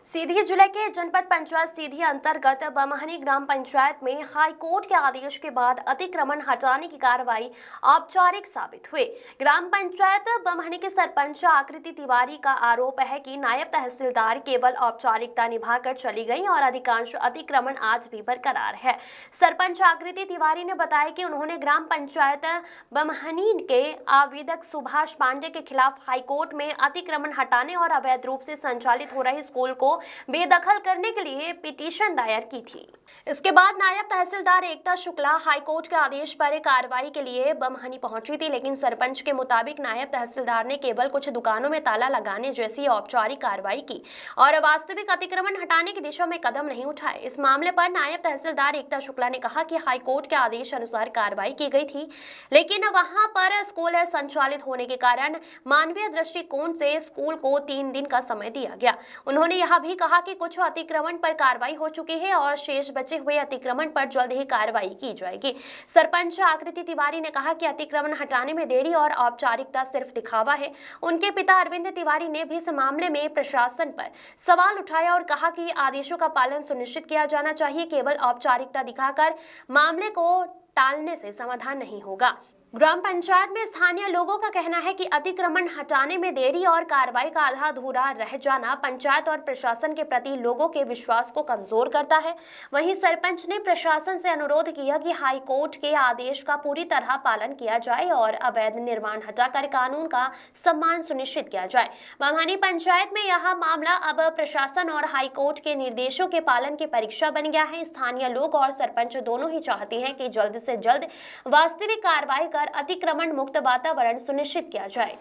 सीधी जिले के जनपद पंचायत सीधी अंतर्गत बमहनी ग्राम पंचायत में हाई कोर्ट के आदेश के बाद अतिक्रमण हटाने की कार्रवाई औपचारिक साबित हुई। ग्राम पंचायत बमहनी के सरपंच आकृति तिवारी का आरोप है कि नायब तहसीलदार केवल औपचारिकता निभाकर चली गई और अधिकांश अतिक्रमण आज भी बरकरार है। सरपंच आकृति तिवारी ने बताया कि उन्होंने ग्राम पंचायत बमहनी के आवेदक सुभाष पांडे के खिलाफ हाईकोर्ट में अतिक्रमण हटाने और अवैध रूप से संचालित हो रहे स्कूल को बेदखल करने के लिए पिटीशन दायर की थी। इसके बाद नायब तहसीलदार एकता शुक्ला हाईकोर्ट के आदेश पर कार्रवाई के लिए बमहनी पहुंची थी, लेकिन सरपंच के मुताबिक नायब तहसीलदार ने केवल कुछ दुकानों में ताला लगाने जैसी औपचारिक कार्रवाई की और वास्तविक अतिक्रमण हटाने की दिशा में कदम नहीं उठाए। इस मामले पर नायब तहसीलदार एकता शुक्ला ने कहा कि हाईकोर्ट के आदेश अनुसार कार्रवाई की गई थी, लेकिन वहां पर स्कूल संचालित होने के कारण मानवीय दृष्टिकोण से स्कूल को 3 दिन का समय दिया गया। उन्होंने यह भी कहा कि कुछ अतिक्रमण पर कार्रवाई हो चुकी है और शेष बचे हुए अतिक्रमण पर जल्द ही कार्रवाई की जाएगी। सरपंच आकृति तिवारी ने कहा कि अतिक्रमण हटाने में देरी और औपचारिकता सिर्फ दिखावा है। उनके पिता अरविंद तिवारी ने भी इस मामले में प्रशासन पर सवाल उठाया और कहा कि आदेशों का पालन सुनिश्चित किया जाना चाहिए। केवल औपचारिकता दिखाकर मामले को टालने से समाधान नहीं होगा। ग्राम पंचायत में स्थानीय लोगों का कहना है कि अतिक्रमण हटाने में देरी और कार्रवाई का आधा अधूरा रह जाना पंचायत और प्रशासन के प्रति लोगों के विश्वास को कमजोर करता है। वहीं सरपंच ने प्रशासन से अनुरोध किया कि हाई कोर्ट के आदेश का पूरी तरह पालन किया जाए और अवैध निर्माण हटाकर कानून का सम्मान सुनिश्चित किया जाए। बमहनी पंचायत में यह मामला अब प्रशासन और हाई कोर्ट के निर्देशों के पालन की परीक्षा बन गया है। स्थानीय लोग और सरपंच दोनों ही चाहते हैं कि जल्द से जल्द वास्तविक कार्रवाई अतिक्रमण मुक्त वातावरण सुनिश्चित किया जाए।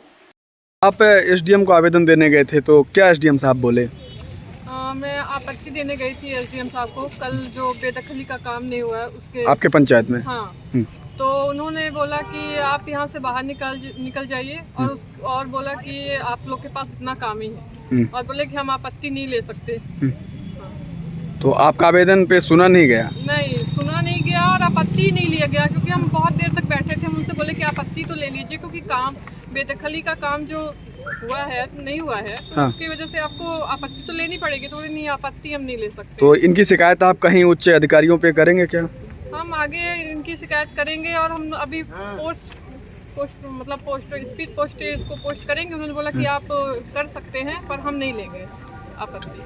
आप एसडीएम को आवेदन देने गए थे, तो क्या एसडीएम साहब बोले? मैं आपत्ति देने गई थी एसडीएम साहब को, कल जो बेदखली का काम नहीं हुआ है उसके आपके पंचायत में। हाँ, तो उन्होंने बोला कि आप यहाँ से बाहर निकल जाइए और बोला कि आप लोग के पास इतना काम ही है और बोले कि हम आपत्ति नहीं ले सकते। तो आपका आवेदन पे सुना नहीं गया? नहीं, सुना नहीं गया और आपत्ति नहीं लिया गया, क्योंकि हम बहुत देर तक बैठे थे। हम उनसे बोले कि आपत्ति तो ले लीजिए, क्योंकि काम बेदखली का काम जो हुआ है नहीं हुआ है, तो उसकी वजह से आपको आपत्ति तो लेनी पड़ेगी। तो नहीं, आपत्ति हम नहीं ले सकते। तो इनकी शिकायत आप कहीं उच्च अधिकारियों पे करेंगे क्या? हम आगे इनकी शिकायत करेंगे और हम अभी स्पीड पोस्ट इसको पोस्ट करेंगे। उन्होंने बोला कि आप कर सकते हैं, पर हम नहीं लेंगे आपत्ति।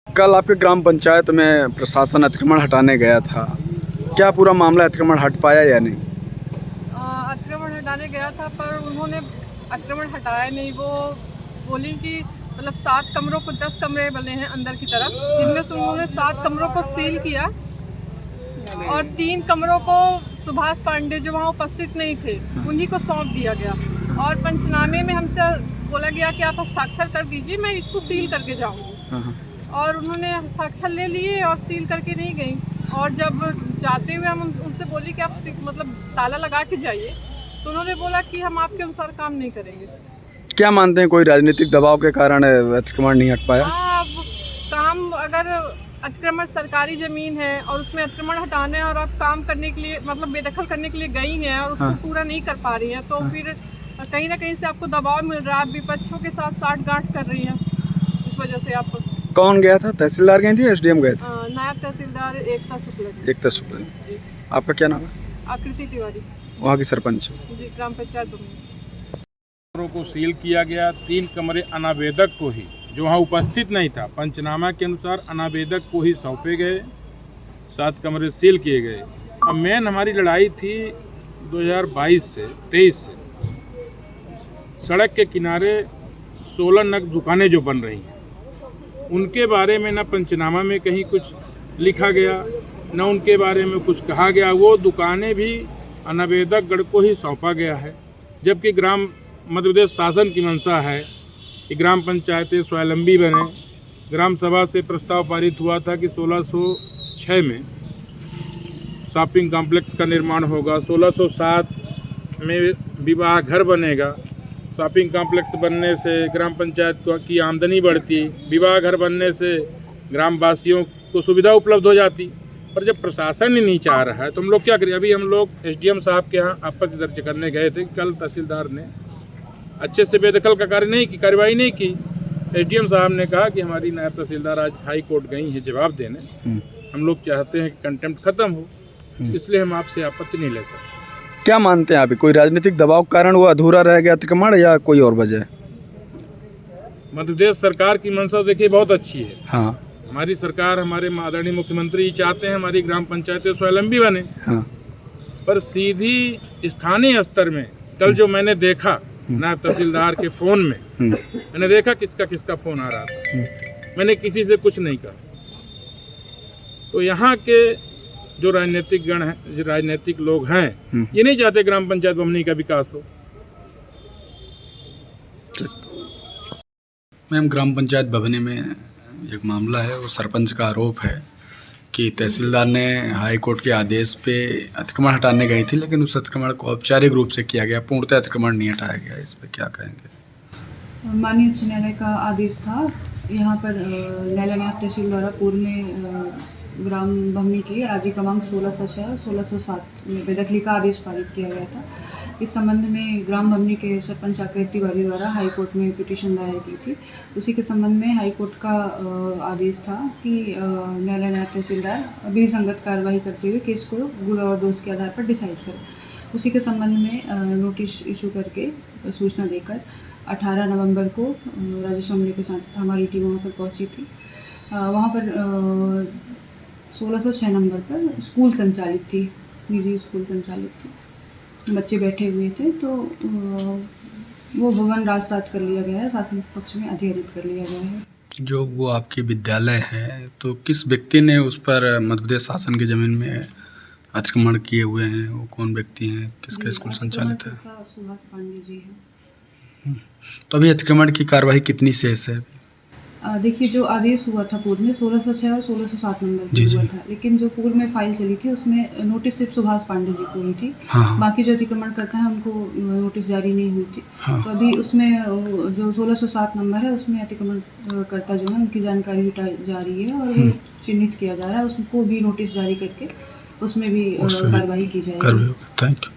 कल आपके ग्राम पंचायत में प्रशासन अतिक्रमण हटाने गया था, क्या पूरा मामला अतिक्रमण हट पाया या नहीं? अतिक्रमण हटाने गया था, पर उन्होंने अतिक्रमण हटाया नहीं। वो बोली कि मतलब 7 कमरों को 10 कमरे बने हैं अंदर की तरफ, जिनमें से उन्होंने 7 कमरों को सील किया और 3 कमरों को सुभाष पांडे जो वहाँ उपस्थित नहीं थे उन्हीं को सौंप दिया गया। और पंचनामे में हमसे बोला गया कि आप हस्ताक्षर कर दीजिए, मैं इसको सील करके जाऊँगी। और उन्होंने हस्ताक्षर ले लिए और सील करके नहीं गई। और जब जाते हुए हम उनसे बोली कि आप मतलब ताला लगा के जाइए, तो उन्होंने बोला कि हम आपके अनुसार काम नहीं करेंगे। क्या मानते हैं, कोई राजनीतिक दबाव के कारण अतिक्रमण नहीं हट पाया? हाँ, अब काम अगर अतिक्रमण सरकारी ज़मीन है और उसमें अतिक्रमण हटाना है और आप काम करने के लिए मतलब बेदखल करने के लिए गई हैं और उसको पूरा नहीं कर पा रही हैं, तो फिर कहीं ना कहीं से आपको दबाव मिल रहा है। आप विपक्षों के साथ साठगांठ कर रही हैं, इस वजह से आप। कौन गया था? तहसीलदार गए थे या एसडीएम गए थे? नायब तहसीलदार एकता शुक्ला। एकता शुक्ला। आपका क्या नाम है? आकृति तिवारी, वहाँ की सरपंच जी, ग्राम पंचायत बमहनी। कमरों को सील किया गया, 3 कमरे अनावेदक को ही, जो वहाँ उपस्थित नहीं था, पंचनामा के अनुसार अनावेदक को ही सौंपे गए। 7 कमरे सील किए गए। अब मेन हमारी लड़ाई थी 2022 से 23 से सड़क के किनारे 16 नग दुकानें जो बन रही हैं, उनके बारे में न पंचनामा में कहीं कुछ लिखा गया, न उनके बारे में कुछ कहा गया। वो दुकानें भी अनावेदक गढ़ को ही सौंपा गया है, जबकि मध्य प्रदेश शासन की मंशा है कि ग्राम पंचायतें स्वावलंबी बने। ग्राम सभा से प्रस्ताव पारित हुआ था कि 1606 में शॉपिंग कॉम्प्लेक्स का निर्माण होगा, 1607 में विवाह घर बनेगा। शॉपिंग कॉम्प्लेक्स बनने से ग्राम पंचायत की आमदनी बढ़ती, विवाह घर बनने से ग्रामवासियों को सुविधा उपलब्ध हो जाती। पर जब प्रशासन ही नहीं चाह रहा है तो हम लोग क्या करें? अभी हम लोग एसडीएम साहब के यहाँ आपत्ति दर्ज करने गए थे। कल तहसीलदार ने अच्छे से बेदखल का कार्य नहीं की, कार्रवाई नहीं की, एसडीएम साहब ने कहा कि हमारी नायब तहसीलदार आज हाई कोर्ट गई हैं जवाब देने। हम लोग चाहते हैं कि कंटेम्प्ट खत्म हो, इसलिए हम आपसे आपत्ति नहीं ले सकते। क्या मानते हैं आप, कोई राजनीतिक दबाव के कारण वो अधूरा रह गया अतिक्रमण या कोई और वजह? मध्य प्रदेश सरकार की मंशा देखिए बहुत अच्छी है। हाँ हमारी सरकार, हमारे आदरणीय मुख्यमंत्री जी चाहते हैं हमारी ग्राम पंचायतें स्वावलंबी बने। हाँ पर सीधी स्थानीय स्तर में कल जो मैंने देखा नायब तहसीलदार के फ़ोन में, मैंने देखा किसका किसका फ़ोन आ रहा था। मैंने किसी से कुछ नहीं कहा। तो यहाँ के जो राजनीतिक गण हैं, जो राजनीतिक लोग हैं, ये नहीं चाहते ग्राम पंचायत बमनी का विकास हो। मैम, ग्राम पंचायत बभनी में एक मामला है, वो सरपंच का आरोप है कि तहसीलदार ने हाई कोर्ट के आदेश पे अतिक्रमण हटाने गई थी, लेकिन उस अतिक्रमण को औपचारिक रूप से किया गया, पूर्णतः अतिक्रमण नहीं हटाया गया। इस पे क्या कहेंगे? माननीय उच्च न्यायालय का आदेश था। यहाँ पर न्यायालय नायब तहसील द्वारा पूर्व में ग्राम बमनी की राज्य क्रमांक 1606 और 1607 में बेदखली का आदेश पारित किया गया था। इस संबंध में ग्राम बमनी के सरपंच आकृति तिवारी द्वारा हाई कोर्ट में पिटीशन दायर की थी। उसी के संबंध में हाई कोर्ट का आदेश था कि न्यायालय नायब तहसीलदार विधिसंगत कार्रवाई करते हुए केस को गुण और दोष के आधार पर डिसाइड करें। उसी के संबंध में नोटिस इशू करके सूचना देकर 18 नवंबर को राजस्व अमले के साथ हमारी टीम वहाँ पर पहुँची थी। वहाँ पर 1606 नंबर पर स्कूल संचालित थी, निजी स्कूल संचालित थी, बच्चे बैठे हुए थे। तो वो भवन राजसात कर लिया गया है, शासन पक्ष में अधिहरित कर लिया गया है। जो वो आपकी विद्यालय है, तो किस व्यक्ति ने उस पर मध्य प्रदेश शासन की ज़मीन में अतिक्रमण किए हुए हैं? वो कौन व्यक्ति हैं, किसका स्कूल संचालित है? सुभाष पांडे जी हैं। तो अभी अतिक्रमण की कार्रवाई कितनी शेष है? देखिए, जो आदेश हुआ था पूर्व में 1606 और 1607 नंबर पे हुआ था, लेकिन जो पूर्व में फाइल चली थी उसमें नोटिस सिर्फ सुभाष पांडे जी को ही थी। हाँ। बाकी जो अतिक्रमण करता है उनको नोटिस जारी नहीं हुई थी। हाँ। तो अभी उसमें जो 1607 नंबर है उसमें अतिक्रमण करता जो है उनकी जानकारी जुटाई जा रही है और वो चिन्हित किया जा रहा है। उसको भी नोटिस जारी करके उसमें भी कार्रवाई की जाएगी। Thank you.